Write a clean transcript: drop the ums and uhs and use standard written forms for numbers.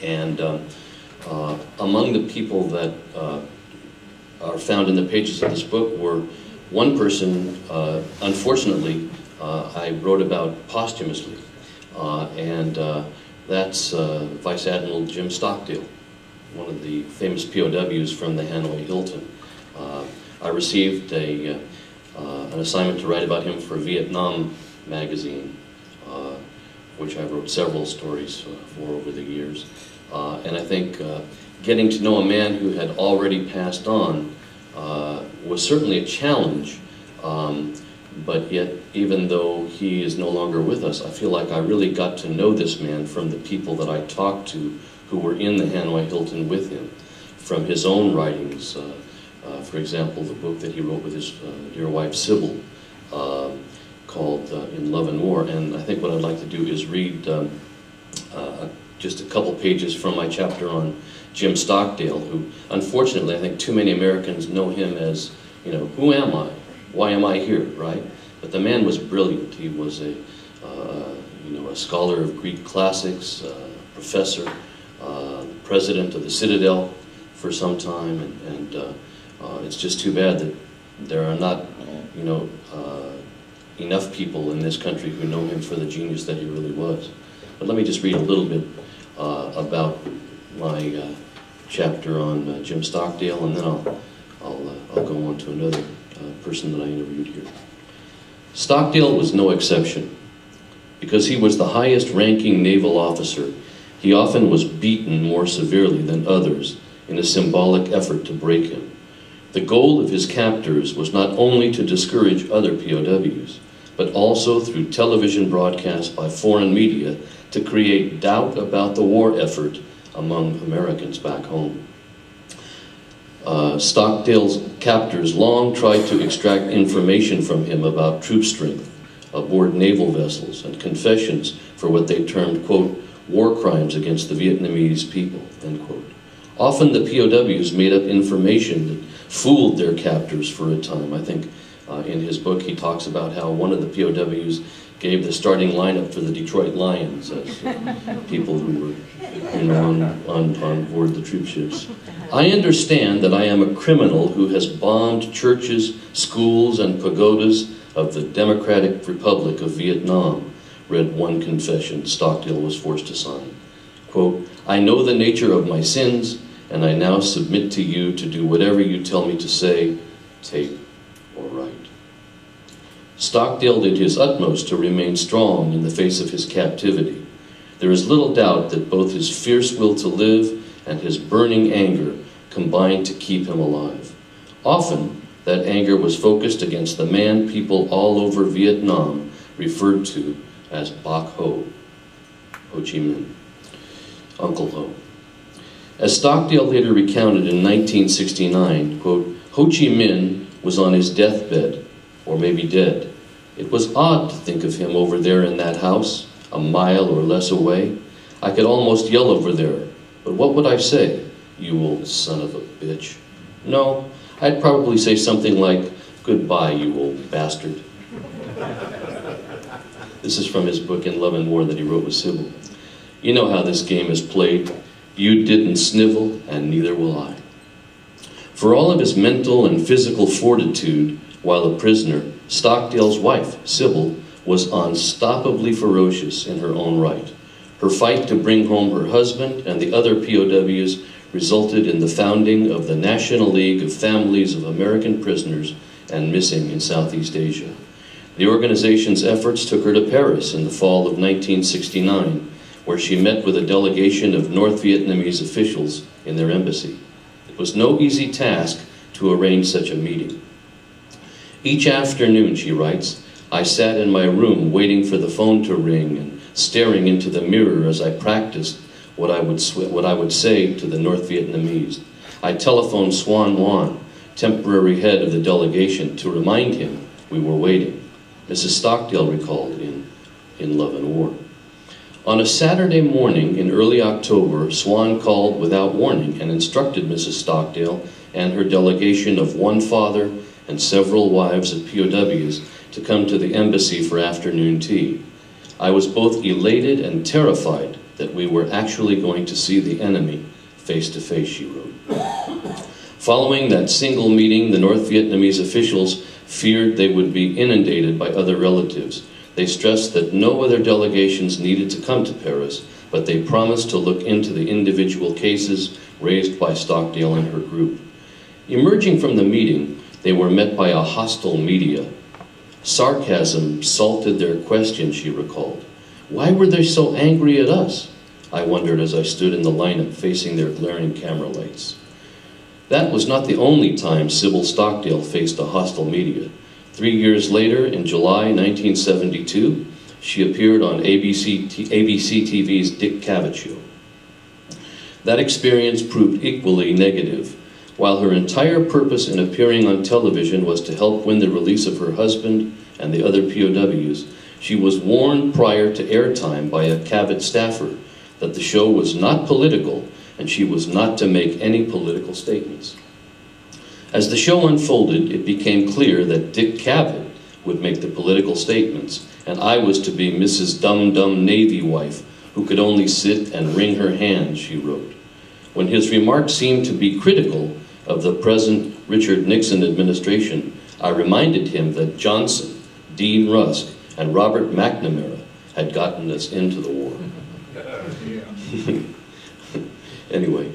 And among the people that are found in the pages of this book were one person, unfortunately, I wrote about posthumously, and that's Vice Admiral Jim Stockdale, one of the famous POWs from the Hanoi Hilton. I received an assignment to write about him for Vietnam magazine, which I wrote several stories for over the years. And I think getting to know a man who had already passed on was certainly a challenge, but yet, even though he is no longer with us, I feel like I really got to know this man from the people that I talked to who were in the Hanoi Hilton with him, from his own writings. For example, the book that he wrote with his dear wife Sybil, called In Love and War. And I think what I'd like to do is read just a couple pages from my chapter on Jim Stockdale, who, unfortunately, I think too many Americans know him as, you know, who am I? Why am I here, right? But the man was brilliant. He was a, you know, a scholar of Greek classics, professor, president of the Citadel for some time, and it's just too bad that there are not, you know, enough people in this country who know him for the genius that he really was. But let me just read a little bit about my chapter on Jim Stockdale, and then I'll go on to another person that I interviewed here. Stockdale was no exception. Because he was the highest-ranking naval officer, he often was beaten more severely than others in a symbolic effort to break him. The goal of his captors was not only to discourage other POWs, but also through television broadcasts by foreign media to create doubt about the war effort among Americans back home. Stockdale's captors long tried to extract information from him about troop strength aboard naval vessels and confessions for what they termed, quote, war crimes against the Vietnamese people, end quote. Often the POWs made up information that fooled their captors for a time. I think in his book he talks about how one of the POWs gave the starting lineup for the Detroit Lions as people who were, you know, on board the troop ships. I understand that I am a criminal who has bombed churches, schools, and pagodas of the Democratic Republic of Vietnam, read one confession Stockdale was forced to sign. Quote, I know the nature of my sins, and I now submit to you to do whatever you tell me to say, tape, or write. Stockdale did his utmost to remain strong in the face of his captivity. There is little doubt that both his fierce will to live and his burning anger combined to keep him alive. Often, that anger was focused against the man people all over Vietnam referred to as Bok Ho, Ho Chi Minh, Uncle Ho. As Stockdale later recounted in 1969, quote, Ho Chi Minh was on his deathbed, or maybe dead. It was odd to think of him over there in that house, a mile or less away. I could almost yell over there, but what would I say? You old son of a bitch. No, I'd probably say something like, goodbye, you old bastard. This is from his book In Love and War that he wrote with Sybil. You know how this game is played. You didn't snivel, and neither will I. For all of his mental and physical fortitude while a prisoner, Stockdale's wife, Sybil, was unstoppably ferocious in her own right. Her fight to bring home her husband and the other POWs resulted in the founding of the National League of Families of American Prisoners and Missing in Southeast Asia. The organization's efforts took her to Paris in the fall of 1969, where she met with a delegation of North Vietnamese officials in their embassy. It was no easy task to arrange such a meeting. Each afternoon, she writes, I sat in my room waiting for the phone to ring and staring into the mirror as I practiced what I would say to the North Vietnamese. I telephoned Swan Nguyen, temporary head of the delegation, to remind him we were waiting. Mrs. Stockdale recalled in Love and War. On a Saturday morning in early October, Swan called without warning and instructed Mrs. Stockdale and her delegation of one father and several wives of POWs to come to the embassy for afternoon tea. I was both elated and terrified that we were actually going to see the enemy face to face, she wrote. Following that single meeting, the North Vietnamese officials feared they would be inundated by other relatives. They stressed that no other delegations needed to come to Paris, but they promised to look into the individual cases raised by Stockdale and her group. Emerging from the meeting, they were met by a hostile media. Sarcasm salted their questions, she recalled. Why were they so angry at us? I wondered as I stood in the lineup facing their glaring camera lights. That was not the only time Sybil Stockdale faced a hostile media. 3 years later, in July 1972, she appeared on ABC TV's Dick Cavett Show. That experience proved equally negative. While her entire purpose in appearing on television was to help win the release of her husband and the other POWs, she was warned prior to airtime by a Cavett staffer that the show was not political and she was not to make any political statements. As the show unfolded, it became clear that Dick Cavett would make the political statements, and I was to be Mrs. Dum-Dum Navy wife who could only sit and wring her hands, she wrote. When his remarks seemed to be critical of the present Richard Nixon administration, I reminded him that Johnson, Dean Rusk, and Robert McNamara had gotten us into the war. Anyway,